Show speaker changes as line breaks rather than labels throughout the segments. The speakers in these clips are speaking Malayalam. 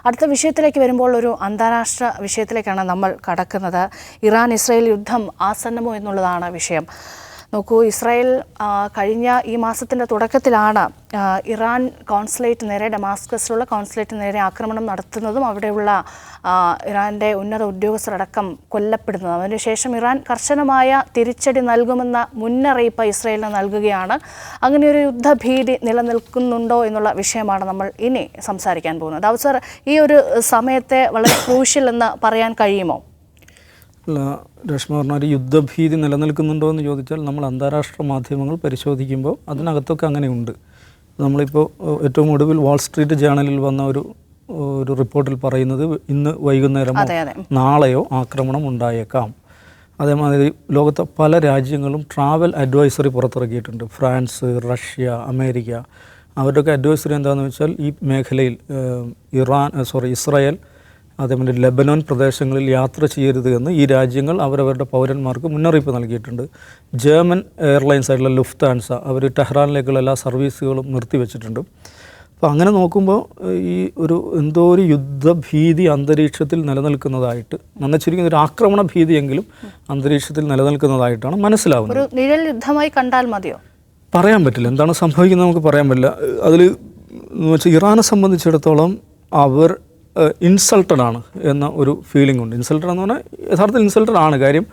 അടുത്ത വിഷയത്തിലേക്ക് വരുമ്പോൾ ഒരു അന്താരാഷ്ട്ര വിഷയത്തിലേക്കാണ് നമ്മൾ കടക്കുന്നത്. ഇറാൻ ഇസ്രായേൽ യുദ്ധം ആസന്നമോ എന്നുള്ളതാണ് വിഷയം. നോക്കൂ, ഇസ്രായേൽ കഴിഞ്ഞ ഈ മാസത്തിൻ്റെ തുടക്കത്തിലാണ് ഇറാൻ കോൺസുലേറ്റ് നേരെ, ഡമാസ്കസിലുള്ള കോൺസുലേറ്റ് നേരെ ആക്രമണം നടത്തുന്നതും അവിടെയുള്ള ഇറാൻ്റെ ഉന്നത ഉദ്യോഗസ്ഥരടക്കം കൊല്ലപ്പെടുന്നതും. അതിനുശേഷം ഇറാൻ കർശനമായ തിരിച്ചടി നൽകുമെന്ന മുന്നറിയിപ്പ് ഇസ്രായേലിന് നൽകുകയാണ്. അങ്ങനെയൊരു യുദ്ധഭീതി നിലനിൽക്കുന്നുണ്ടോ എന്നുള്ള വിഷയമാണ് നമ്മൾ ഇനി സംസാരിക്കാൻ പോകുന്നത്. ദാവൂദ് സർ, ഈ ഒരു സമയത്തെ വളരെ ക്രൂഷ്യൽ എന്ന് പറയാൻ കഴിയുമോ?
അല്ല, രശ്മി പറഞ്ഞ യുദ്ധഭീതി നിലനിൽക്കുന്നുണ്ടോ എന്ന് ചോദിച്ചാൽ നമ്മൾ അന്താരാഷ്ട്ര മാധ്യമങ്ങൾ പരിശോധിക്കുമ്പോൾ അതിനകത്തൊക്കെ അങ്ങനെയുണ്ട്. നമ്മളിപ്പോൾ ഏറ്റവും ഒടുവിൽ വാൾ സ്ട്രീറ്റ് ജേണലിൽ വന്ന ഒരു റിപ്പോർട്ടിൽ പറയുന്നത് ഇന്ന് വൈകുന്നേരമോ നാളെയോ ആക്രമണം ഉണ്ടായേക്കാം. അതേമാതിരി ലോകത്തെ പല രാജ്യങ്ങളും ട്രാവൽ അഡ്വൈസറി പുറത്തിറക്കിയിട്ടുണ്ട്. France, Russia, America. അവരുടെയൊക്കെ അഡ്വൈസറി എന്താണെന്ന് വെച്ചാൽ ഈ മേഖലയിൽ ഇസ്രായേൽ അതേപോലെ ലെബനോൻ പ്രദേശങ്ങളിൽ യാത്ര ചെയ്യരുത് എന്ന് ഈ രാജ്യങ്ങൾ അവരവരുടെ പൗരന്മാർക്ക് മുന്നറിയിപ്പ് നൽകിയിട്ടുണ്ട്. ജർമ്മൻ എയർലൈൻസ് ആയിട്ടുള്ള ലുഫ്താൻസ അവർ ടെഹ്റാനിലേക്കുള്ള എല്ലാ സർവീസുകളും നിർത്തിവെച്ചിട്ടുണ്ട്. അപ്പോൾ അങ്ങനെ നോക്കുമ്പോൾ ഈ എന്തോ ഒരു യുദ്ധഭീതി അന്തരീക്ഷത്തിൽ നിലനിൽക്കുന്നതായിട്ട്, ചുരുങ്ങിയ ഒരു ആക്രമണ ഭീതിയെങ്കിലും അന്തരീക്ഷത്തിൽ നിലനിൽക്കുന്നതായിട്ടാണ് മനസ്സിലാവുന്നത്.
ഒരു നിഴൽ യുദ്ധമായി കണ്ടാൽ മതിയോ?
പറയാൻ പറ്റില്ല, എന്താണ് സംഭവിക്കുന്നത് നമുക്ക് പറയാൻ പറ്റില്ല. അതിൽ എന്ന് വെച്ചാൽ ഇറാനെ സംബന്ധിച്ചിടത്തോളം അവർ ഇൻസൾട്ടഡ് ആണ് എന്ന ഒരു ഫീലിംഗ് ഉണ്ട്. ഇൻസൾട്ടഡ് എന്ന് പറഞ്ഞാൽ യഥാർത്ഥത്തിൽ ഇൻസൾട്ടഡ് ആണ്. കാര്യം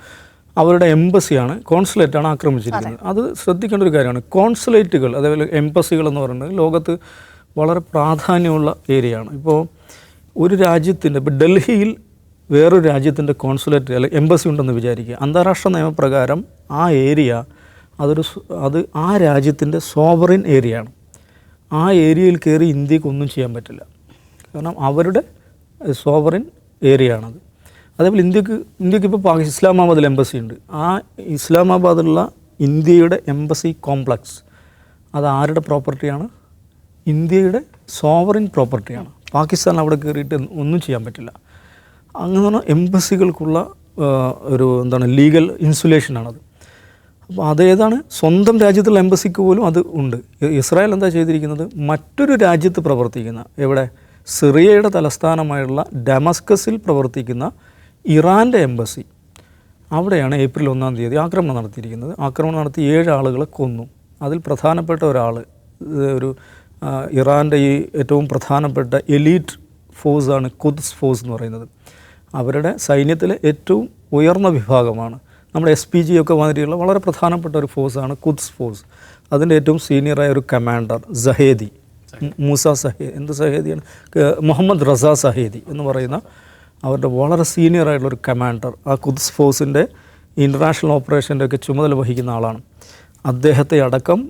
അവരുടെ എംബസിയാണ്, കോൺസുലേറ്റാണ് ആക്രമിച്ചിരിക്കുന്നത്. അത് ശ്രദ്ധിക്കേണ്ട ഒരു കാര്യമാണ്. കോൺസുലേറ്റുകൾ അതേപോലെ എംബസികൾ എന്ന് പറയുന്നത് ലോകത്ത് വളരെ പ്രാധാന്യമുള്ള ഏരിയയാണ്. ഇപ്പോൾ ഒരു രാജ്യത്തിൻ്റെ, ഇപ്പോൾ ഡൽഹിയിൽ വേറൊരു രാജ്യത്തിൻ്റെ കോൺസുലേറ്റ് അല്ലെങ്കിൽ എംബസി ഉണ്ടെന്ന് വിചാരിക്കുക. അന്താരാഷ്ട്ര നിയമപ്രകാരം ആ ഏരിയ അത് ആ രാജ്യത്തിൻ്റെ സോവറിൻ ഏരിയയാണ്. ആ ഏരിയയിൽ കയറി ഇന്ത്യക്ക് ഒന്നും ചെയ്യാൻ പറ്റില്ല. കാരണം അവരുടെ സോവറിൻ ഏരിയയാണത്. അതേപോലെ ഇന്ത്യക്ക് ഇപ്പോൾ ഇസ്ലാമാബാദിൽ എംബസി ഉണ്ട്. ആ ഇസ്ലാമാബാദിലുള്ള ഇന്ത്യയുടെ എംബസി കോംപ്ലക്സ് അത് ആരുടെ പ്രോപ്പർട്ടിയാണ്? ഇന്ത്യയുടെ സോവറിൻ പ്രോപ്പർട്ടിയാണ്. പാകിസ്ഥാൻ അവിടെ കയറിയിട്ട് ഒന്നും ചെയ്യാൻ പറ്റില്ല. അങ്ങനെ പറഞ്ഞാൽ എംബസികൾക്കുള്ള ലീഗൽ ഇൻസുലേഷനാണത്. അപ്പോൾ അതേതാണ് സ്വന്തം രാജ്യത്തുള്ള എംബസിക്ക് പോലും അത് ഉണ്ട്. ഇസ്രായേൽ എന്താ ചെയ്തിരിക്കുന്നത്? മറ്റൊരു രാജ്യത്ത് പ്രവർത്തിക്കുന്ന, എവിടെ, സിറിയയുടെ തലസ്ഥാനമായുള്ള ഡമാസ്കസിൽ പ്രവർത്തിക്കുന്ന ഇറാൻ്റെ എംബസി, അവിടെയാണ് ഏപ്രിൽ 1 ആക്രമണം നടത്തിയിരിക്കുന്നത്. ആക്രമണം നടത്തി 7 ആളുകളെ കൊന്നു. അതിൽ പ്രധാനപ്പെട്ട ഒരാൾ ഇറാൻ്റെ ഈ ഏറ്റവും പ്രധാനപ്പെട്ട എലീറ്റ് ഫോഴ്സാണ് ഖുദ്സ് ഫോഴ്സ് എന്ന് പറയുന്നത്. അവരുടെ സൈന്യത്തിലെ ഏറ്റവും ഉയർന്ന വിഭാഗമാണ്. നമ്മുടെ SPG ഒക്കെ മാതിരിയുള്ള വളരെ പ്രധാനപ്പെട്ട ഒരു ഫോഴ്സാണ് ഖുദ്സ് ഫോഴ്സ്. അതിൻ്റെ ഏറ്റവും സീനിയറായ ഒരു കമാൻഡർ സഹേദി, സഹേദിയാണ്, മുഹമ്മദ് റസ സഹേദി എന്ന് പറയുന്ന അവരുടെ വളരെ സീനിയറായിട്ടുള്ളൊരു കമാൻഡർ, ആ ഖുദ്സ് ഫോഴ്സിൻ്റെ ഇൻ്റർനാഷണൽ ഓപ്പറേഷൻ്റെ ഒക്കെ ചുമതല വഹിക്കുന്ന ആളാണ്. അദ്ദേഹത്തെ അടക്കം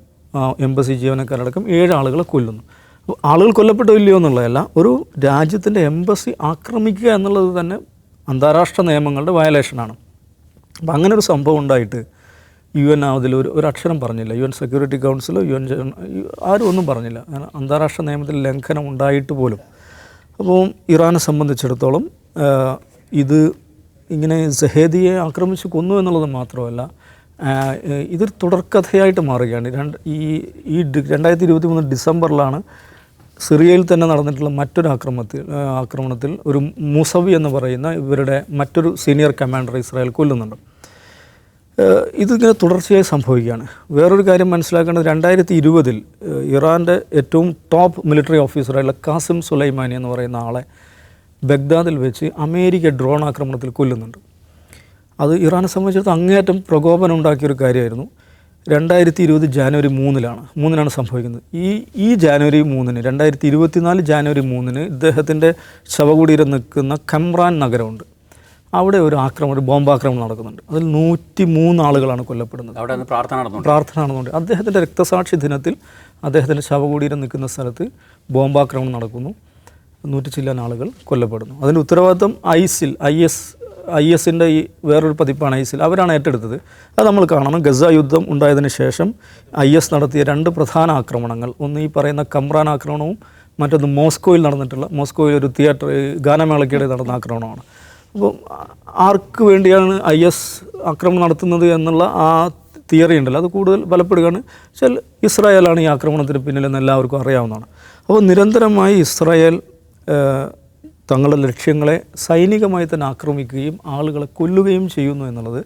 എംബസി ജീവനക്കാരടക്കം 7 ആളുകളെ കൊല്ലുന്നു. അപ്പോൾ ആളുകൾ കൊല്ലപ്പെട്ടോ ഇല്ലയോ എന്നുള്ളതല്ല, ഒരു രാജ്യത്തിൻ്റെ എംബസി ആക്രമിക്കുക എന്നുള്ളത് തന്നെ അന്താരാഷ്ട്ര നിയമങ്ങളുടെ വയലേഷനാണ്. അപ്പം അങ്ങനെ ഒരു സംഭവം ഉണ്ടായിട്ട് UN അതിൽ ഒരു അക്ഷരം പറഞ്ഞില്ല. UN സെക്യൂരിറ്റി കൗൺസിലോ UN ആരും ഒന്നും പറഞ്ഞില്ല. അങ്ങനെ അന്താരാഷ്ട്ര നിയമത്തിൽ ലംഘനം ഉണ്ടായിട്ട് പോലും. അപ്പോൾ ഇറാനെ സംബന്ധിച്ചിടത്തോളം ഇത് ഇങ്ങനെ സഹേദിയെ ആക്രമിച്ച് കൊന്നു എന്നുള്ളത് മാത്രമല്ല, ഇതൊരു തുടർക്കഥയായിട്ട് മാറുകയാണ്. ഈ 2023 ഡിസംബറിലാണ് സിറിയയിൽ തന്നെ നടന്നിട്ടുള്ള മറ്റൊരു ആക്രമണത്തിൽ ഒരു മുസവി എന്ന് പറയുന്ന ഇവരുടെ മറ്റൊരു സീനിയർ കമാൻഡർ ഇസ്രായേൽ കൊല്ലുന്നുണ്ട്. ഇതിങ്ങനെ തുടർച്ചയായി സംഭവിക്കുകയാണ്. വേറൊരു കാര്യം മനസ്സിലാക്കേണ്ടത്, 2020 ഇറാൻ്റെ ഏറ്റവും ടോപ്പ് മിലിറ്ററി ഓഫീസറായുള്ള ഖാസിം സുലൈമാനി എന്ന് പറയുന്ന ആളെ ബഗ്ദാദിൽ വെച്ച് അമേരിക്ക ഡ്രോൺ ആക്രമണത്തിൽ കൊല്ലുന്നുണ്ട്. അത് ഇറാനെ സംബന്ധിച്ചിടത്തോളം അങ്ങേയറ്റം പ്രകോപനം ഉണ്ടാക്കിയൊരു കാര്യമായിരുന്നു. 2020 ജാനുവരി 3 സംഭവിക്കുന്നത്. ഈ ജാനുവരി 3, 2024 ജാനുവരി 3 ഇദ്ദേഹത്തിൻ്റെ ശവകുടീരം നിൽക്കുന്ന ഖമ്രാൻ നഗരമുണ്ട്. അവിടെ ഒരു ബോംബാക്രമണം നടക്കുന്നുണ്ട്. അതിൽ 103 ആളുകളാണ് കൊല്ലപ്പെടുന്നത്.
അവിടെ പ്രാർത്ഥന
നടന്നുകൊണ്ട് അദ്ദേഹത്തിൻ്റെ രക്തസാക്ഷി ദിനത്തിൽ അദ്ദേഹത്തിൻ്റെ ശവകുടീരം നിൽക്കുന്ന സ്ഥലത്ത് ബോംബാക്രമണം നടക്കുന്നു. 100 ചില്ലാൻ ആളുകൾ കൊല്ലപ്പെടുന്നു. അതിൻ്റെ ഉത്തരവാദിത്വം IS-ൻ്റെ ഈ വേറൊരു പതിപ്പാണ് ISIL. അവരാണ് ഏറ്റെടുത്തത്. അത് നമ്മൾ കാണണം. ഗസ യുദ്ധം ഉണ്ടായതിനു ശേഷം IS നടത്തിയ 2 പ്രധാന ആക്രമണങ്ങൾ, ഒന്ന് ഈ പറയുന്ന ഖമ്രാൻ ആക്രമണവും മറ്റൊന്ന് മോസ്കോയിൽ ഒരു തിയേറ്റർ ഗാനമേളയ്ക്കിടെ നടന്ന ആക്രമണമാണ്. അപ്പോൾ ആർക്ക് വേണ്ടിയാണ് IS ആക്രമണം നടത്തുന്നത് എന്നുള്ള ആ തിയറി ഉണ്ടല്ലോ, അത് കൂടുതൽ ബലപ്പെടുകയാണ്. വെച്ചാൽ ഇസ്രായേലാണ് ഈ ആക്രമണത്തിന് പിന്നിലെന്ന് എല്ലാവർക്കും അറിയാവുന്നതാണ്. അപ്പോൾ നിരന്തരമായി ഇസ്രായേൽ തങ്ങളുടെ ലക്ഷ്യങ്ങളെ സൈനികമായി തന്നെ ആക്രമിക്കുകയും ആളുകളെ കൊല്ലുകയും ചെയ്യുന്നു എന്നുള്ളത്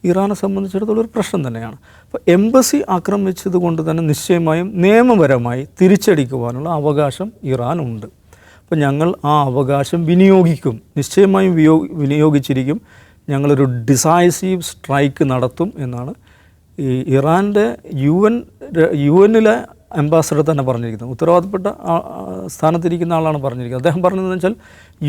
ഇറാനെ സംബന്ധിച്ചിടത്തോളം ഒരു പ്രശ്നം തന്നെയാണ്. അപ്പോൾ എംബസി ആക്രമിച്ചത് കൊണ്ട് തന്നെ നിശ്ചയമായും നിയമപരമായി തിരിച്ചടിക്കുവാനുള്ള അവകാശം ഇറാനുണ്ട്. അപ്പോൾ ഞങ്ങൾ ആ അവകാശം വിനിയോഗിക്കും, നിശ്ചയമായും വിനിയോഗിച്ചിരിക്കും. ഞങ്ങളൊരു ഡിസൈസീവ് സ്ട്രൈക്ക് നടത്തും എന്നാണ് ഈ ഇറാൻ്റെ യുഎന്നിലെ അംബാസഡർ തന്നെ പറഞ്ഞിരിക്കുന്നത്. ഉത്തരവാദപ്പെട്ട സ്ഥാനത്തിരിക്കുന്ന ആളാണ് പറഞ്ഞിരിക്കുന്നത്. അദ്ദേഹം പറഞ്ഞതെന്ന് വെച്ചാൽ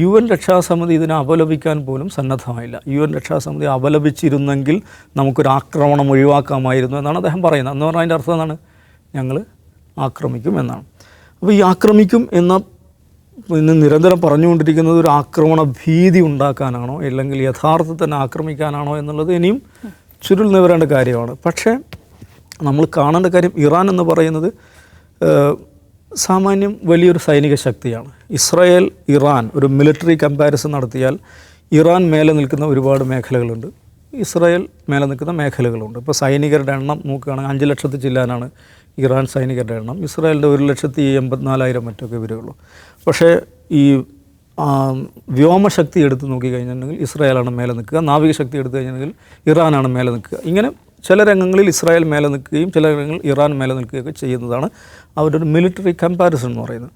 UN രക്ഷാസമിതി ഇതിനെ അപലപിക്കാൻ പോലും സന്നദ്ധമായില്ല. UN രക്ഷാസമിതി അപലപിച്ചിരുന്നെങ്കിൽ നമുക്കൊരു ആക്രമണം ഒഴിവാക്കാമായിരുന്നു എന്നാണ് അദ്ദേഹം പറയുന്നത്. എന്ന് പറഞ്ഞാൽ അതിൻ്റെ അർത്ഥം എന്താണ്? ഞങ്ങൾ ആക്രമിക്കും എന്നാണ്. അപ്പോൾ ഈ ആക്രമിക്കും എന്ന ഇന്ന് നിരന്തരം പറഞ്ഞുകൊണ്ടിരിക്കുന്നത് ഒരു ആക്രമണ ഭീതി ഉണ്ടാക്കാനാണോ അല്ലെങ്കിൽ യഥാർത്ഥത്തിൽ തന്നെ ആക്രമിക്കാനാണോ എന്നുള്ളത് ഇനിയും ചുരുൾ നിവരേണ്ട കാര്യമാണ്. പക്ഷേ നമ്മൾ കാണേണ്ട കാര്യം, ഇറാൻ എന്ന് പറയുന്നത് സാമാന്യം വലിയൊരു സൈനിക ശക്തിയാണ്. ഇസ്രായേൽ ഇറാൻ ഒരു മിലിറ്ററി കമ്പാരിസൺ നടത്തിയാൽ ഇറാൻ മേലെ നിൽക്കുന്ന ഒരുപാട് മേഖലകളുണ്ട്, ഇസ്രായേൽ മേലെ നിൽക്കുന്ന മേഖലകളുണ്ട്. ഇപ്പോൾ സൈനികരുടെ എണ്ണം നോക്കുകയാണെങ്കിൽ 5 ലക്ഷത്തിൽ ചില്ലാനാണ് ഇറാൻ സൈനികരുടെ എണ്ണം. ഇസ്രായേലിൻ്റെ 1,84,000 മറ്റൊക്കെ വരികയുള്ളൂ. പക്ഷേ ഈ വ്യോമശക്തി എടുത്ത് നോക്കിക്കഴിഞ്ഞിട്ടുണ്ടെങ്കിൽ ഇസ്രായേലാണ് മേലെ നിൽക്കുക, നാവികശക്തി എടുത്തു കഴിഞ്ഞിട്ടുണ്ടെങ്കിൽ ഇറാനാണ് മേലെ നിൽക്കുക. ഇങ്ങനെ ചില രംഗങ്ങളിൽ ഇസ്രായേൽ മേലെ നിൽക്കുകയും ചില രംഗങ്ങളിൽ ഇറാൻ മേലെ നിൽക്കുകയൊക്കെ ചെയ്യുന്നതാണ് അവരുടെ ഒരു മിലിറ്ററി കമ്പാരിസൺ എന്ന് പറയുന്നത്.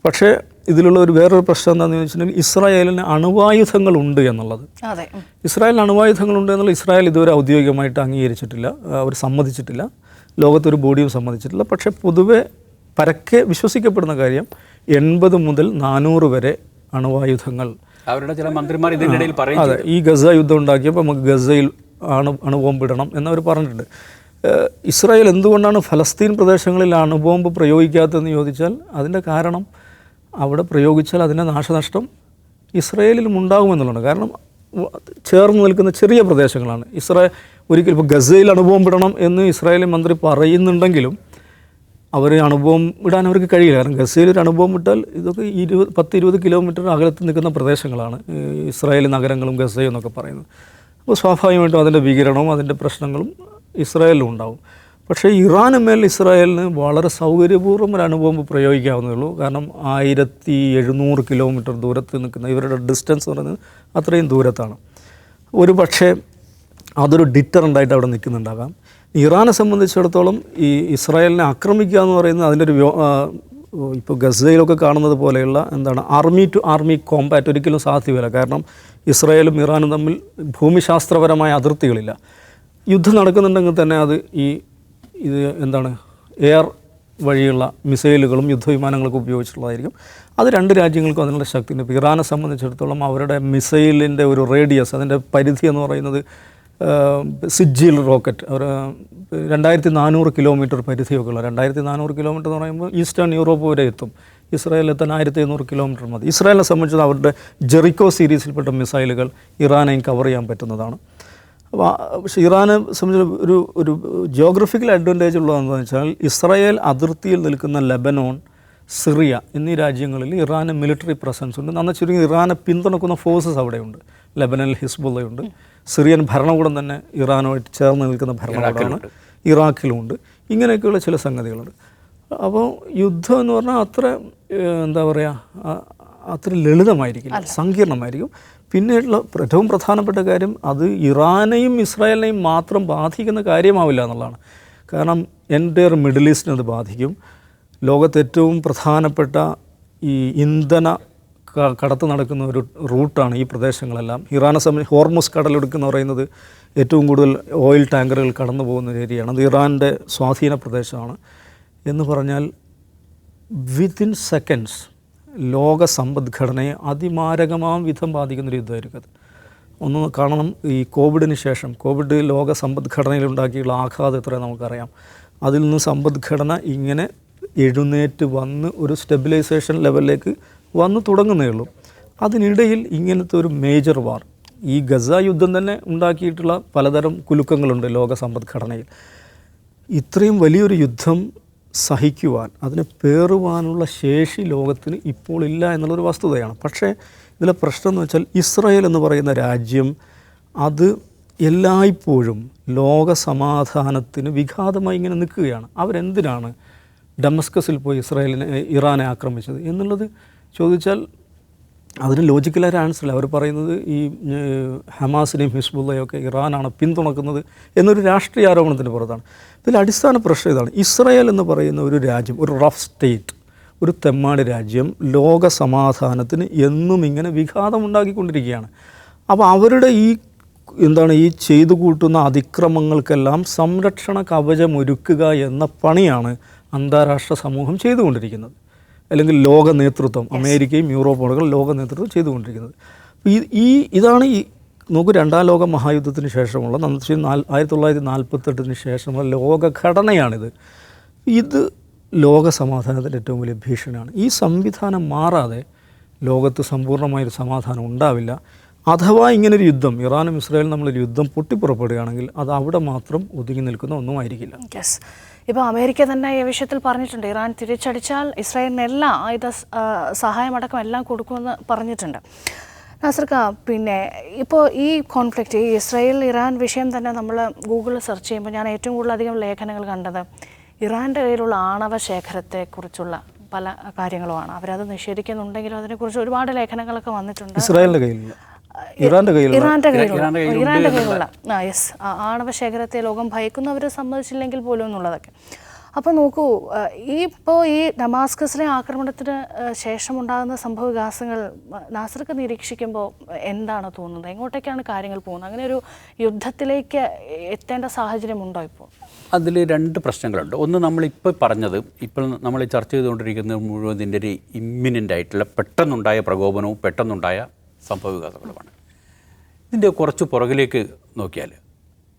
പക്ഷേ ഇതിലുള്ള വേറൊരു പ്രശ്നം എന്താണെന്ന് ചോദിച്ചിട്ടുണ്ടെങ്കിൽ ഇസ്രായേലിന് അണുവായുധങ്ങളുണ്ട് എന്നുള്ളത്. ഇസ്രായേലിന് അണുവായുധങ്ങളുണ്ട് എന്നുള്ളത് ഇസ്രായേൽ ഇതുവരെ ഔദ്യോഗികമായിട്ട് അംഗീകരിച്ചിട്ടില്ല, അവർ സമ്മതിച്ചിട്ടില്ല, ലോകത്തൊരു ബോഡിയും സമ്മതിച്ചിട്ടില്ല. പക്ഷേ പൊതുവെ പരക്കെ വിശ്വസിക്കപ്പെടുന്ന കാര്യം 80 മുതൽ 400 വരെ അണുവായുധങ്ങൾ
അവരുടെ ചില മന്ത്രിമാർ ഇതിൻ്റെ ഇടയിൽ പറയും.
അതെ, ഈ ഗസ യുദ്ധം ഉണ്ടാക്കിയപ്പോൾ നമുക്ക് ഗസയിൽ അണുബോംബിടണം എന്നവർ പറഞ്ഞിട്ടുണ്ട്. ഇസ്രായേൽ എന്തുകൊണ്ടാണ് ഫലസ്തീൻ പ്രദേശങ്ങളിൽ അണുബോംബ് പ്രയോഗിക്കാത്തതെന്ന് ചോദിച്ചാൽ അതിൻ്റെ കാരണം അവിടെ പ്രയോഗിച്ചാൽ അതിൻ്റെ നാശനഷ്ടം ഇസ്രായേലിലും ഉണ്ടാകുമെന്നുള്ളതാണ്. കാരണം ചേർന്ന് നിൽക്കുന്ന ചെറിയ പ്രദേശങ്ങളാണ്. ഒരിക്കലും ഇപ്പോൾ ഗസയിൽ അണുബോംബിടണം എന്ന് ഇസ്രായേലി മന്ത്രി പറയുന്നുണ്ടെങ്കിലും അവർ അണുബോംബ് ഇടാൻ അവർക്ക് കഴിയില്ല. കാരണം ഗസയിൽ ഒരു അണുബോംബ് ഇട്ടാൽ ഇതൊക്കെ 10-20 കിലോമീറ്റർ അകലത്ത് നിൽക്കുന്ന പ്രദേശങ്ങളാണ് ഇസ്രായേൽ നഗരങ്ങളും ഗസയും എന്നൊക്കെ പറയുന്നത്. അപ്പോൾ സ്വാഭാവികമായിട്ടും അതിൻ്റെ വികിരണവും അതിൻ്റെ പ്രശ്നങ്ങളും ഇസ്രായേലിലും ഉണ്ടാവും. പക്ഷേ ഇറാനുമേൽ ഇസ്രായേലിന് വളരെ സൗകര്യപൂർവ്വം ഒരു അണുബോംബ് പ്രയോഗിക്കാവുന്നതേ ഉള്ളൂ. കാരണം 1700 കിലോമീറ്റർ ദൂരത്ത് നിൽക്കുന്ന ഇവരുടെ ഡിസ്റ്റൻസ് പറയുന്നത് അത്രയും ദൂരത്താണ്. ഒരു പക്ഷേ അതൊരു ഡിറ്ററൻ്റായിട്ട് അവിടെ നിൽക്കുന്നുണ്ടാകാം. ഇറാനെ സംബന്ധിച്ചിടത്തോളം ഈ ഇസ്രായേലിനെ ആക്രമിക്കുക എന്ന് പറയുന്നത് അതിൻ്റെ ഒരു ഇപ്പോൾ ഗസയിലൊക്കെ കാണുന്നത് പോലെയുള്ള ആർമി ടു ആർമി കോമ്പാറ്റ് ഒരിക്കലും സാധ്യമല്ല. കാരണം ഇസ്രായേലും ഇറാനും തമ്മിൽ ഭൂമിശാസ്ത്രപരമായ അതിർത്തികളില്ല. യുദ്ധം നടക്കുന്നുണ്ടെങ്കിൽ തന്നെ അത് എയർ വഴിയുള്ള മിസൈലുകളും യുദ്ധവിമാനങ്ങളൊക്കെ ഉപയോഗിച്ചിട്ടുള്ളതായിരിക്കും. അത് 2 രാജ്യങ്ങൾക്കും അതിനുള്ള ശക്തിയുണ്ട്. ഇപ്പോൾ ഇറാനെ സംബന്ധിച്ചിടത്തോളം അവരുടെ മിസൈലിൻ്റെ ഒരു റേഡിയസ്, അതിൻ്റെ പരിധി എന്ന് പറയുന്നത് സിജിൽ റോക്കറ്റ് അവർ 2400 കിലോമീറ്റർ പരിധിയൊക്കെ ഉള്ള 2400 കിലോമീറ്റർ എന്ന് പറയുമ്പോൾ ഈസ്റ്റേൺ യൂറോപ്പ് വരെ എത്തും. ഇസ്രായേലിൽ എത്താൻ 1500 കിലോമീറ്റർ മതി. ഇസ്രായേലിനെ സംബന്ധിച്ച് അവരുടെ ജെറിക്കോ സീരീസിൽപ്പെട്ട മിസൈലുകൾ ഇറാനെയും കവർ ചെയ്യാൻ പറ്റുന്നതാണ്. അപ്പോൾ പക്ഷേ ഇറാനെ സംബന്ധിച്ച് ഒരു ജിയോഗ്രഫിക്കൽ അഡ്വാൻറ്റേജ് ഉള്ളതെന്ന് വെച്ചാൽ ഇസ്രായേൽ അതിർത്തിയിൽ നിൽക്കുന്ന ലെബനോൺ, സിറിയ എന്നീ രാജ്യങ്ങളിൽ ഇറാന് മിലിറ്ററി പ്രസൻസ് ഉണ്ട്. നന്ന ചുരുങ്ങി ഇറാനെ പിന്തുണക്കുന്ന ഫോഴ്സസ് അവിടെയുണ്ട്. ലെബനനിൽ ഹിസ്ബുള്ളയുണ്ട്. സിറിയൻ ഭരണകൂടം തന്നെ ഇറാനുമായിട്ട് ചേർന്ന് നിൽക്കുന്ന ഭരണകൂടമാണ്. ഇറാഖിലുമുണ്ട്. ഇങ്ങനെയൊക്കെയുള്ള ചില സംഗതികളുണ്ട്. അപ്പോൾ യുദ്ധം എന്ന് പറഞ്ഞാൽ അത്ര ലളിതമായിരിക്കില്ല, സങ്കീർണമായിരിക്കും. പിന്നീടുള്ള ഏറ്റവും പ്രധാനപ്പെട്ട കാര്യം അത് ഇറാനെയും ഇസ്രായേലിനെയും മാത്രം ബാധിക്കുന്ന കാര്യമാവില്ല എന്നുള്ളതാണ്. കാരണം എൻ്റയർ മിഡിൽ ഈസ്റ്റിനെ അത് ബാധിക്കും. ലോകത്തെ ഏറ്റവും പ്രധാനപ്പെട്ട ഈ ഇന്ധന കടത്ത് നടക്കുന്ന ഒരു റൂട്ടാണ് ഈ പ്രദേശങ്ങളെല്ലാം. ഇറാനെ സംബന്ധിച്ച് ഹോർമുസ് കടലെടുക്കെന്ന് പറയുന്നത് ഏറ്റവും കൂടുതൽ ഓയിൽ ടാങ്കറുകൾ കടന്നു പോകുന്ന ഏരിയയാണ്. അത് ഇറാൻ്റെ സ്വാധീന പ്രദേശമാണ്. എന്ന് പറഞ്ഞാൽ വിത്തിൻ സെക്കൻഡ്സ് ലോക സമ്പദ്ഘടനയെ അതിമാരകമാം വിധം ബാധിക്കുന്നൊരു യുദ്ധമായിരിക്കും അത്. ഒന്ന് കാണണം, ഈ കോവിഡിന് ശേഷം കോവിഡ് ലോക സമ്പദ്ഘടനയിലുണ്ടാക്കിയുള്ള ആഘാതം എത്ര നമുക്കറിയാം. അതിൽ നിന്ന് സമ്പദ്ഘടന ഇങ്ങനെ എഴുന്നേറ്റ് വന്ന് ഒരു സ്റ്റെബിലൈസേഷൻ ലെവലിലേക്ക് വന്നു തുടങ്ങുന്നേ ഉള്ളൂ. അതിനിടയിൽ ഇങ്ങനത്തെ ഒരു മേജർ വാർ, ഈ ഗസ യുദ്ധം തന്നെ ഉണ്ടാക്കിയിട്ടുള്ള പലതരം കുലുക്കങ്ങളുണ്ട് ലോക സമ്പദ്ഘടനയിൽ. ഇത്രയും വലിയൊരു യുദ്ധം സഹിക്കുവാൻ, അതിനെ പേറുവാനുള്ള ശേഷി ലോകത്തിന് ഇപ്പോൾ ഇല്ല എന്നുള്ളൊരു വസ്തുതയാണ്. പക്ഷേ ഇതിലെ പ്രശ്നം എന്ന് വെച്ചാൽ ഇസ്രായേൽ എന്ന് പറയുന്ന രാജ്യം അത് എല്ലായ്പ്പോഴും ലോക സമാധാനത്തിന് വിഘാതമായി ഇങ്ങനെ നിൽക്കുകയാണ്. അവരെന്തിനാണ് ഡമസ്കസിൽ പോയി ഇറാനെ ആക്രമിച്ചത് എന്നുള്ളത് ചോദിച്ചാൽ അതിന് ലോജിക്കലായ ആൻസർ അവർ പറയുന്നത് ഈ ഹമാസിനെയും ഹിസ്ബുള്ളയും ഒക്കെ ഇറാനാണ് പിന്തുണക്കുന്നത് എന്നൊരു രാഷ്ട്രീയ ആരോപണത്തിന് പുറത്താണ്. ഇതിൽ അടിസ്ഥാന പ്രശ്നം ഇതാണ്. ഇസ്രായേൽ എന്ന് പറയുന്ന ഒരു രാജ്യം, ഒരു റഫ് സ്റ്റേറ്റ്, ഒരു തെമ്മാടി രാജ്യം ലോക സമാധാനത്തിന് എന്നും ഇങ്ങനെ വിഘാതമുണ്ടാക്കിക്കൊണ്ടിരിക്കുകയാണ്. അപ്പോൾ അവരുടെ ഈ ചെയ്തു കൂട്ടുന്ന അതിക്രമങ്ങൾക്കെല്ലാം സംരക്ഷണ കവചമൊരുക്കുക എന്ന പണിയാണ് അന്താരാഷ്ട്ര സമൂഹം ചെയ്തുകൊണ്ടിരിക്കുന്നത്, അല്ലെങ്കിൽ ലോക നേതൃത്വം, അമേരിക്കയും യൂറോപ്പുകളും ലോക നേതൃത്വം ചെയ്തുകൊണ്ടിരിക്കുന്നത്. ഇതാണ് നമുക്ക് രണ്ടാം ലോക മഹായുദ്ധത്തിന് ശേഷമുള്ള 1948 ശേഷമുള്ള ലോകഘടനയാണിത്. ഇത് ലോക സമാധാനത്തിൻ്റെ ഏറ്റവും വലിയ ഭീഷണിയാണ്. ഈ സംവിധാനം മാറാതെ ലോകത്ത് സമ്പൂർണ്ണമായൊരു സമാധാനം ഉണ്ടാവില്ല. അഥവാ ഇങ്ങനൊരു യുദ്ധം, ഇറാനും ഇസ്രായേലും നമ്മളൊരു യുദ്ധം പൊട്ടിപ്പുറപ്പെടുകയാണെങ്കിൽ അത് അവിടെ മാത്രം ഒതുങ്ങി നിൽക്കുന്ന ഒന്നുമായിരിക്കില്ല.
യെസ്, ഇപ്പോൾ അമേരിക്ക തന്നെ ഈ വിഷയത്തിൽ പറഞ്ഞിട്ടുണ്ട്, ഇറാൻ തിരിച്ചടിച്ചാൽ ഇസ്രായേലിന് എല്ലാ ആയുധ സഹായമടക്കം എല്ലാം കൊടുക്കുമെന്ന് പറഞ്ഞിട്ടുണ്ട്. നാസർക്ക, പിന്നെ ഇപ്പോൾ ഈ കോൺഫ്ലിക്റ്റ്, ഈ ഇസ്രായേൽ ഇറാൻ വിഷയം തന്നെ നമ്മൾ ഗൂഗിളിൽ സെർച്ച് ചെയ്യുമ്പോൾ ഞാൻ ഏറ്റവും കൂടുതലധികം ലേഖനങ്ങൾ കണ്ടത് ഇറാൻ്റെ കയ്യിലുള്ള ആണവ ശേഖരത്തെക്കുറിച്ചുള്ള പല കാര്യങ്ങളുമാണ്. അവരത് നിഷേധിക്കുന്നുണ്ടെങ്കിലും അതിനെക്കുറിച്ച് ഒരുപാട് ലേഖനങ്ങളൊക്കെ വന്നിട്ടുണ്ട്.
ഇസ്രായേലിൻ്റെ കയ്യിലുള്ള ഇറാൻ്റെ കയ്യിലുള്ള
യെസ്, ആണവ ശേഖരത്തെ ലോകം ഭയക്കുന്നവരെ സമ്മതിച്ചില്ലെങ്കിൽ പോലും എന്നുള്ളതൊക്കെ. അപ്പോൾ നോക്കൂ, ഈ ഡമാസ്കസിലെ ആക്രമണത്തിന് ശേഷമുണ്ടാകുന്ന സംഭവ വികാസങ്ങൾ നാസർക്ക് നിരീക്ഷിക്കുമ്പോൾ എന്താണ് തോന്നുന്നത്? എങ്ങോട്ടേക്കാണ് കാര്യങ്ങൾ പോകുന്നത്? അങ്ങനെ ഒരു യുദ്ധത്തിലേക്ക് എത്തേണ്ട സാഹചര്യമുണ്ടോ ഇപ്പോൾ?
അതിൽ രണ്ട് പ്രശ്നങ്ങളുണ്ട്. ഒന്ന്, നമ്മളിപ്പോൾ പറഞ്ഞത്, ഇപ്പോൾ നമ്മൾ ചർച്ച ചെയ്തുകൊണ്ടിരിക്കുന്ന മുഴുവൻ ഇതിൻ്റെ ഒരു ഇമ്മിനൻ്റ് ആയിട്ടുള്ള പെട്ടെന്നുണ്ടായ പ്രകോപനവും പെട്ടെന്നുണ്ടായ സംഭവവികാസങ്ങളുമാണ്. ഇതിൻ്റെ കുറച്ച് പുറകിലേക്ക് നോക്കിയാൽ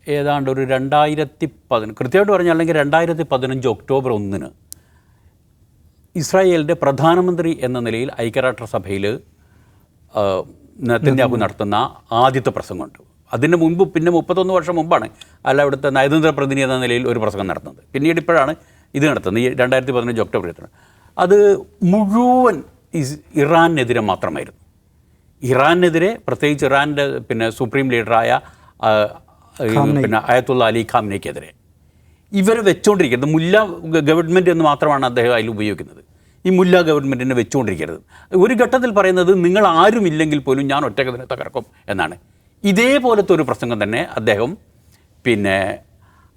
ഏതാണ്ട് ഒരു 2010, കൃത്യമായിട്ട് പറഞ്ഞാൽ അല്ലെങ്കിൽ 2015 ഒക്ടോബർ 1 ഇസ്രായേലിൻ്റെ പ്രധാനമന്ത്രി എന്ന നിലയിൽ ഐക്യരാഷ്ട്രസഭയിൽ നെതന്യാഹു നടത്തുന്ന ആദ്യത്തെ പ്രസംഗമുണ്ട്. അതിന് മുൻപ് പിന്നെ 31 വർഷം മുമ്പാണ് അവിടുത്തെ നയതന്ത്ര പ്രതിനിധി എന്ന നിലയിൽ ഒരു പ്രസംഗം നടത്തുന്നത്. പിന്നീട് ഇപ്പോഴാണ് ഇത് നടത്തുന്നത്, ഈ 2015 ഒക്ടോബർ 20. അത് മുഴുവൻ ഇറാനെതിരെ മാത്രമായിരുന്നു. ഇറാനെതിരെ, പ്രത്യേകിച്ച് ഇറാൻ്റെ സുപ്രീം ലീഡറായ അയത്തുള്ള അലി ഖാംനെയ്ക്കെതിരെ ഇവരെ വെച്ചുകൊണ്ടിരിക്കുന്നത്. മുല്ല ഗവൺമെൻറ് എന്ന് മാത്രമാണ് അദ്ദേഹം അതിൽ ഉപയോഗിക്കുന്നത്. ഈ മുല്ല ഗവൺമെൻറ്റിനെ വെച്ചുകൊണ്ടിരിക്കരുത്. ഒരു ഘട്ടത്തിൽ പറയുന്നത് നിങ്ങൾ ആരുമില്ലെങ്കിൽ പോലും ഞാൻ ഒറ്റക്കതിനെ തകർക്കും എന്നാണ്. ഇതേപോലത്തെ ഒരു പ്രസംഗം തന്നെ അദ്ദേഹം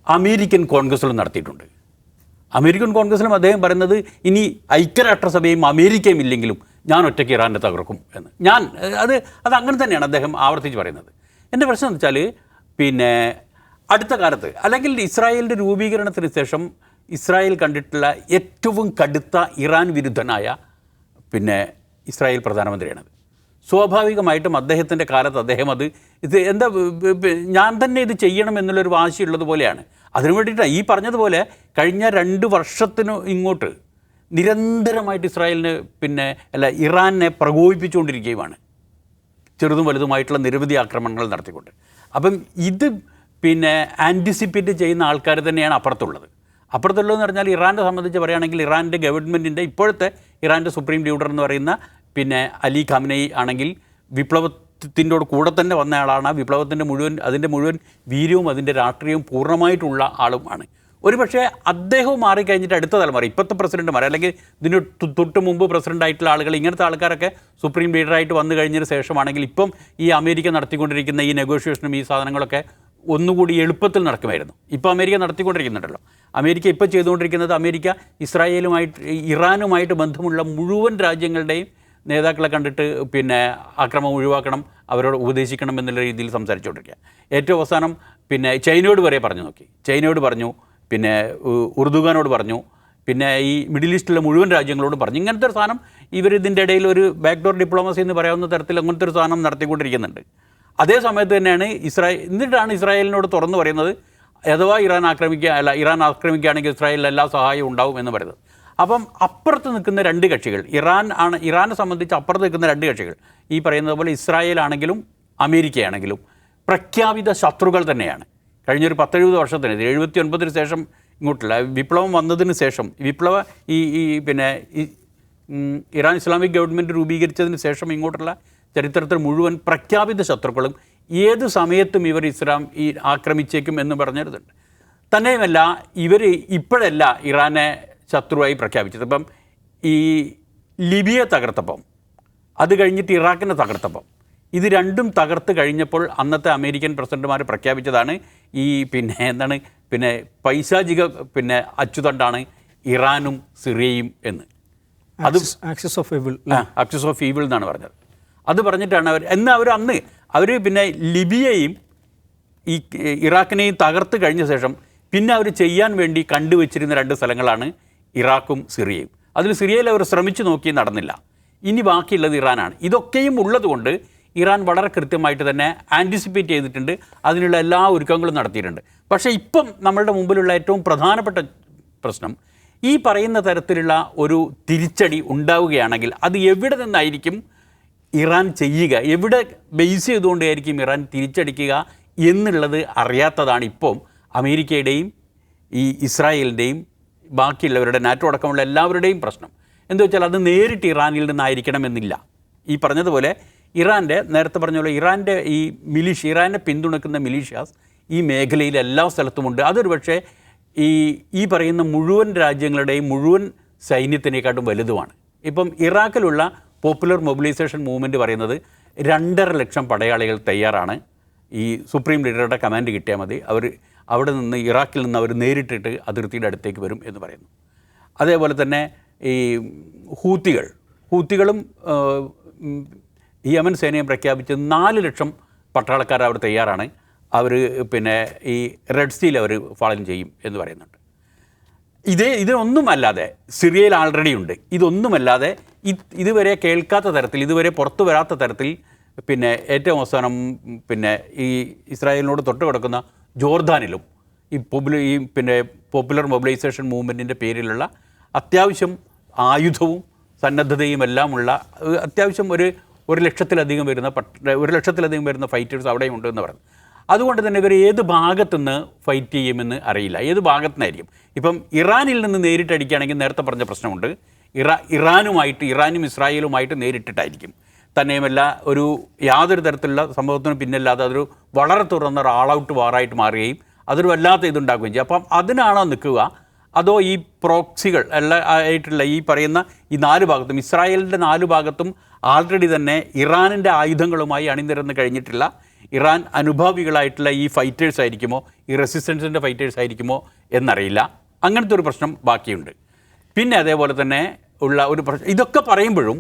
അമേരിക്കൻ കോൺഗ്രസ്സിലും നടത്തിയിട്ടുണ്ട്. അമേരിക്കൻ കോൺഗ്രസ്സിലും അദ്ദേഹം പറയുന്നത് ഇനി ഐക്യരാഷ്ട്രസഭയും അമേരിക്കയും ഇല്ലെങ്കിലും ഞാൻ ഒറ്റയ്ക്ക് ഇറാനെ തകർക്കും എന്ന്. അത് അങ്ങനെ തന്നെയാണ് അദ്ദേഹം ആവർത്തിച്ച് പറയുന്നത്. എൻ്റെ പ്രശ്നം എന്ന് വെച്ചാൽ അടുത്ത കാലത്ത്, അല്ലെങ്കിൽ ഇസ്രായേലിൻ്റെ രൂപീകരണത്തിന് ശേഷം ഇസ്രായേൽ കണ്ടിട്ടുള്ള ഏറ്റവും കടുത്ത ഇറാൻ വിരുദ്ധനായ ഇസ്രായേൽ പ്രധാനമന്ത്രിയാണത്. സ്വാഭാവികമായിട്ടും അദ്ദേഹത്തിൻ്റെ കാലത്ത് അദ്ദേഹം ഞാൻ തന്നെ ഇത് ചെയ്യണം എന്നുള്ളൊരു വാശിയുള്ളതുപോലെയാണ്. അതിനു വേണ്ടിയിട്ടാണ് ഈ പറഞ്ഞതുപോലെ കഴിഞ്ഞ 2 വർഷത്തിനു ഇങ്ങോട്ട് നിരന്തരമായിട്ട് ഇസ്രായേലിന് ഇറാനെ പ്രകോപിപ്പിച്ചുകൊണ്ടിരിക്കുകയുമാണ്, ചെറുതും വലുതുമായിട്ടുള്ള നിരവധി ആക്രമണങ്ങൾ നടത്തിക്കൊണ്ട്. അപ്പം ഇത് ആൻറ്റിസിപ്പേറ്റ് ചെയ്യുന്ന ആൾക്കാർ തന്നെയാണ് അപ്പുറത്തുള്ളതെന്ന് പറഞ്ഞാൽ ഇറാനെ സംബന്ധിച്ച് പറയുകയാണെങ്കിൽ ഇറാൻ്റെ ഗവൺമെൻറ്റിൻ്റെ ഇപ്പോഴത്തെ ഇറാൻ്റെ സുപ്രീം ലീഡർ എന്ന് പറയുന്ന അലി ഖാംനെയി ആണെങ്കിൽ വിപ്ലവത്തിൻ്റെ കൂടെ തന്നെ വന്ന ആളാണ്. വിപ്ലവത്തിൻ്റെ അതിൻ്റെ മുഴുവൻ വീര്യവും അതിൻ്റെ രാഷ്ട്രീയവും പൂർണ്ണമായിട്ടുള്ള ആളുമാണ്. ഒരുപക്ഷെ അദ്ദേഹവും മാറിക്കഴിഞ്ഞിട്ട് അടുത്ത തലമുറ, ഇപ്പോഴത്തെ പ്രസിഡന്റുമാർ അല്ലെങ്കിൽ ഇതിന് തൊട്ട് മുമ്പ് പ്രസിഡൻ്റായിട്ടുള്ള ആളുകൾ, ഇങ്ങനത്തെ ആൾക്കാരൊക്കെ സുപ്രീം ലീഡറായിട്ട് വന്നു കഴിഞ്ഞതിന് ശേഷമാണെങ്കിൽ ഇപ്പം ഈ അമേരിക്ക നടത്തിക്കൊണ്ടിരിക്കുന്ന ഈ നെഗോഷിയേഷനും ഈ സാധനങ്ങളൊക്കെ ഒന്നുകൂടി എളുപ്പത്തിൽ നടക്കുമായിരുന്നു. ഇപ്പോൾ അമേരിക്ക നടത്തിക്കൊണ്ടിരിക്കുന്നുണ്ടല്ലോ. അമേരിക്ക ഇപ്പോൾ ചെയ്തുകൊണ്ടിരിക്കുന്നത്, അമേരിക്ക ഇറാനുമായിട്ട് ബന്ധമുള്ള മുഴുവൻ രാജ്യങ്ങളുടെയും നേതാക്കളെ കണ്ടിട്ട് ആക്രമണം ഒഴിവാക്കണം, അവരോട് ഉപദേശിക്കണം എന്നുള്ള രീതിയിൽ സംസാരിച്ചുകൊണ്ടിരിക്കുക. ഏറ്റവും അവസാനം ചൈനയോട് വരെ പറഞ്ഞു നോക്കി. ചൈനയോട് പറഞ്ഞു, ഉർദുഗാനോട് പറഞ്ഞു, ഈ മിഡിൽ ഈസ്റ്റിലെ മുഴുവൻ രാജ്യങ്ങളോട് പറഞ്ഞു. ഇങ്ങനത്തെ ഒരു സാധനം ഇതിൻ്റെ ഇടയിൽ ഒരു ബാക്ക്ഡോർ ഡിപ്ലോമസി എന്ന് പറയാവുന്ന തരത്തിൽ അങ്ങനത്തെ ഒരു സാധനം നടത്തിക്കൊണ്ടിരിക്കുന്നുണ്ട്. അതേ സമയത്ത് തന്നെയാണ് എന്നിട്ടാണ് ഇസ്രായേലിനോട് തുറന്നു പറയുന്നത്, അഥവാ ഇറാൻ ആക്രമിക്കുകയാണെങ്കിൽ ഇസ്രായേലിൽ എല്ലാ സഹായവും ഉണ്ടാവും എന്ന് പറയുന്നത്. അപ്പം അപ്പുറത്ത് നിൽക്കുന്ന 2 കക്ഷികൾ, ഇറാനെ സംബന്ധിച്ച് അപ്പുറത്ത് നിൽക്കുന്ന 2 കക്ഷികൾ ഈ പറയുന്നത് പോലെ ഇസ്രായേൽ ആണെങ്കിലും അമേരിക്കയാണെങ്കിലും പ്രഖ്യാപിത ശത്രുക്കൾ തന്നെയാണ്. കഴിഞ്ഞൊരു 10-70 വർഷത്തിന് 79 ശേഷം ഇങ്ങോട്ടുള്ള വിപ്ലവം വന്നതിന് ശേഷം, ഇറാൻ ഇസ്ലാമിക് ഗവൺമെൻറ് രൂപീകരിച്ചതിന് ശേഷം ഇങ്ങോട്ടുള്ള ചരിത്രത്തിൽ മുഴുവൻ പ്രഖ്യാപിത ശത്രുക്കളും ഏത് സമയത്തും ഇവർ ആക്രമിച്ചേക്കും എന്ന് പറഞ്ഞിരുന്നുണ്ട്. തന്നെയുമല്ല, ഇവർ ഇപ്പോഴല്ല ഇറാനെ ശത്രുവായി പ്രഖ്യാപിച്ചത്. ഇപ്പം ഈ ലിബിയ തകർത്തപ്പം അത് കഴിഞ്ഞിട്ട് ഇറാഖിനെ തകർത്തപ്പം ഇത് രണ്ടും തകർത്ത് കഴിഞ്ഞപ്പോൾ അന്നത്തെ അമേരിക്കൻ പ്രസിഡന്റുമാർ പ്രഖ്യാപിച്ചതാണ് ഈ പൈശാചിക അച്ചുതണ്ടാണ് ഇറാനും സിറിയയും എന്ന്. അത്
axis of evil
axis of evil എന്നാണ് പറഞ്ഞത്. അത് പറഞ്ഞിട്ടാണ് അവർ അന്ന് ലിബിയയും ഈ ഇറാഖിനെയും തകർത്ത് കഴിഞ്ഞ ശേഷം പിന്നെ അവർ ചെയ്യാൻ വേണ്ടി കണ്ടുവച്ചിരുന്ന 2 സ്ഥലങ്ങളാണ് ഇറാഖും സിറിയയും. അതിൽ സിറിയയിൽ അവർ ശ്രമിച്ചു നോക്കി, നടന്നില്ല. ഇനി ബാക്കിയുള്ളത് ഇറാനാണ്. ഇതൊക്കെയും ഉള്ളതുകൊണ്ട് ഇറാൻ വളരെ കൃത്യമായിട്ട് തന്നെ ആൻറ്റിസിപ്പേറ്റ് ചെയ്തിട്ടുണ്ട്, അതിനുള്ള എല്ലാ ഒരുക്കങ്ങളും നടത്തിയിട്ടുണ്ട്. പക്ഷേ ഇപ്പം നമ്മളുടെ മുമ്പിലുള്ള ഏറ്റവും പ്രധാനപ്പെട്ട പ്രശ്നം ഈ പറയുന്ന തരത്തിലുള്ള ഒരു തിരിച്ചടി ഉണ്ടാവുകയാണെങ്കിൽ അത് എവിടെ നിന്നായിരിക്കും ഇറാൻ ചെയ്യുക, എവിടെ ബേസ് ചെയ്തുകൊണ്ടായിരിക്കും ഇറാൻ തിരിച്ചടിക്കുക എന്നുള്ളത് അറിയാത്തതാണ് ഇപ്പം അമേരിക്കയുടെയും ഈ ഇസ്രായേലിൻ്റെയും ബാക്കിയുള്ളവരുടെ നാറ്റോ അടക്കമുള്ള എല്ലാവരുടെയും പ്രശ്നം. എന്താ വെച്ചാൽ അത് നേരിട്ട് ഇറാനിൽ നിന്നായിരിക്കണമെന്നില്ല. ഈ പറഞ്ഞതുപോലെ നേരത്തെ പറഞ്ഞ പോലെ ഇറാൻ്റെ ഇറാനെ പിന്തുണയ്ക്കുന്ന മിലീഷ്യാസ് ഈ മേഖലയിൽ എല്ലാ സ്ഥലത്തുമുണ്ട്. അതൊരു പക്ഷേ ഈ പറയുന്ന മുഴുവൻ രാജ്യങ്ങളുടെയും മുഴുവൻ സൈന്യത്തിനേക്കാട്ടും വലുതുമാണ്. ഇപ്പം ഇറാഖിലുള്ള പോപ്പുലർ മൊബിലൈസേഷൻ മൂവ്മെൻറ്റ് പറയുന്നത് 2.5 ലക്ഷം പടയാളികൾ തയ്യാറാണ്. ഈ സുപ്രീം ലീഡറുടെ കമാൻഡ് കിട്ടിയാൽ മതി, അവിടെ നിന്ന് ഇറാഖിൽ നിന്ന് അവർ നേരിട്ടിട്ട് അതിർത്തിയുടെ അടുത്തേക്ക് വരും എന്ന് പറയുന്നു. അതേപോലെ തന്നെ ഈ ഹൂത്തികളും യമൻ സേനയും പ്രഖ്യാപിച്ച് 4 ലക്ഷം പട്ടാളക്കാർ അവർ തയ്യാറാണ്. അവർ ഈ റെഡ് സീൽ അവർ ഫാളൻ ചെയ്യും എന്ന് പറയുന്നുണ്ട്. ഇതിനൊന്നുമല്ലാതെ സിറിയയിൽ ആൾറെഡി ഉണ്ട്. ഇതൊന്നുമല്ലാതെ ഇതുവരെ കേൾക്കാത്ത തരത്തിൽ, ഇതുവരെ പുറത്തു വരാത്ത തരത്തിൽ ഏറ്റവും അവസാനം ഈ ഇസ്രായേലിനോട് തൊട്ട് കിടക്കുന്ന ജോർദാനിലും ഈ പോപ്പുലർ മൊബിലൈസേഷൻ മൂവ്മെൻറ്റിൻ്റെ പേരിലുള്ള അത്യാവശ്യം ആയുധവും സന്നദ്ധതയും എല്ലാമുള്ള അത്യാവശ്യം ഒരു ലക്ഷത്തിലധികം വരുന്ന ഫൈറ്റേഴ്സ് അവിടെയും ഉണ്ടെന്ന് പറഞ്ഞു. അതുകൊണ്ട് തന്നെ ഇവർ ഏത് ഭാഗത്തുനിന്ന് ഫൈറ്റ് ചെയ്യുമെന്ന് അറിയില്ല, ഏത് ഭാഗത്തുനിന്നായിരിക്കും. ഇപ്പം ഇറാനിൽ നിന്ന് നേരിട്ടടിക്കുകയാണെങ്കിൽ നേരത്തെ പറഞ്ഞ പ്രശ്നമുണ്ട്, ഇറാനും ഇസ്രായേലുമായിട്ട് നേരിട്ടിട്ടായിരിക്കും. തന്നെയുമല്ല യാതൊരു തരത്തിലുള്ള സംഭവത്തിനും പിന്നല്ലാതെ അതൊരു വളരെ തുറന്ന ഒരു ആൾ ഔട്ട് വാറായിട്ട് മാറുകയും അതൊരു വല്ലാത്ത ഇതുണ്ടാക്കുകയും ചെയ്യും. അപ്പം അതിനാണോ നിൽക്കുക, അതോ ഈ പ്രോക്സികൾ ആയിട്ടുള്ള ഈ പറയുന്ന ഈ 4 ഭാഗത്തും ഇസ്രായേലിൻ്റെ 4 ഭാഗത്തും ആൾറെഡി തന്നെ ഇറാനിൻ്റെ ആയുധങ്ങളുമായി അണിനിരന്ന് കഴിഞ്ഞിട്ടുള്ള ഇറാൻ അനുഭാവികളായിട്ടുള്ള ഈ ഫൈറ്റേഴ്സ് ആയിരിക്കുമോ, ഈ റെസിസ്റ്റൻസിൻ്റെ ഫൈറ്റേഴ്സ് ആയിരിക്കുമോ എന്നറിയില്ല. അങ്ങനത്തെ ഒരു പ്രശ്നം ബാക്കിയുണ്ട്. പിന്നെ അതേപോലെ തന്നെ ഉള്ള ഒരു പ്രശ്നം, ഇതൊക്കെ പറയുമ്പോഴും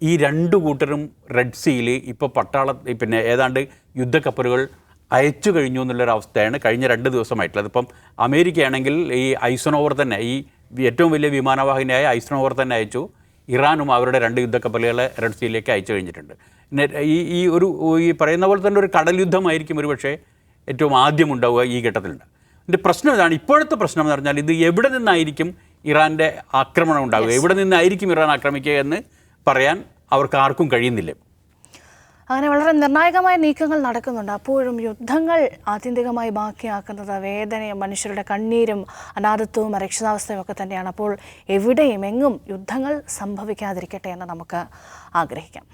ഈ 2 കൂട്ടരും റെഡ് സീയിൽ ഇപ്പോൾ ഏതാണ്ട് യുദ്ധക്കപ്പലുകൾ അയച്ചു കഴിഞ്ഞു എന്നുള്ളൊരവസ്ഥയാണ് കഴിഞ്ഞ 2 ദിവസമായിട്ടുള്ളത്. ഇപ്പം അമേരിക്കയാണെങ്കിൽ ഈ ഐസനോവർ തന്നെ, ഈ ഏറ്റവും വലിയ വിമാനവാഹിനിയായ ഐസനോവർ തന്നെ അയച്ചു. ഇറാനും അവരുടെ 2 യുദ്ധക്കപ്പലുകളെ റെഡ് സീയിലേക്ക് അയച്ചു കഴിഞ്ഞിട്ടുണ്ട്. പിന്നെ ഈ പറയുന്ന പോലെ തന്നെ ഒരു കടൽ യുദ്ധമായിരിക്കും ഒരു പക്ഷേ ഏറ്റവും ആദ്യം ഉണ്ടാവുക ഈ ഘട്ടത്തിലുണ്ട്. ഇതിൻ്റെ പ്രശ്നം ഇതാണ്, ഇപ്പോഴത്തെ പ്രശ്നം എന്ന് പറഞ്ഞാൽ ഇത് എവിടെ നിന്നായിരിക്കും ഇറാൻ്റെ ആക്രമണം ഉണ്ടാവുക, എവിടെ നിന്നായിരിക്കും ഇറാൻ ആക്രമിക്കുക എന്ന് പറയാൻ അവർക്ക് ആർക്കും കഴിയുന്നില്ല.
അങ്ങനെ വളരെ നിർണായകമായ നീക്കങ്ങൾ നടക്കുന്നുണ്ട്. അപ്പോഴും യുദ്ധങ്ങൾ ആത്യന്തികമായി ബാക്കിയാക്കുന്നത് വേദനയും മനുഷ്യരുടെ കണ്ണീരും അനാഥത്വവും അരക്ഷിതാവസ്ഥയും ഒക്കെ തന്നെയാണ്. അപ്പോൾ എവിടെയും എങ്ങും യുദ്ധങ്ങൾ സംഭവിക്കാതിരിക്കട്ടെ എന്ന് നമുക്ക് ആഗ്രഹിക്കാം.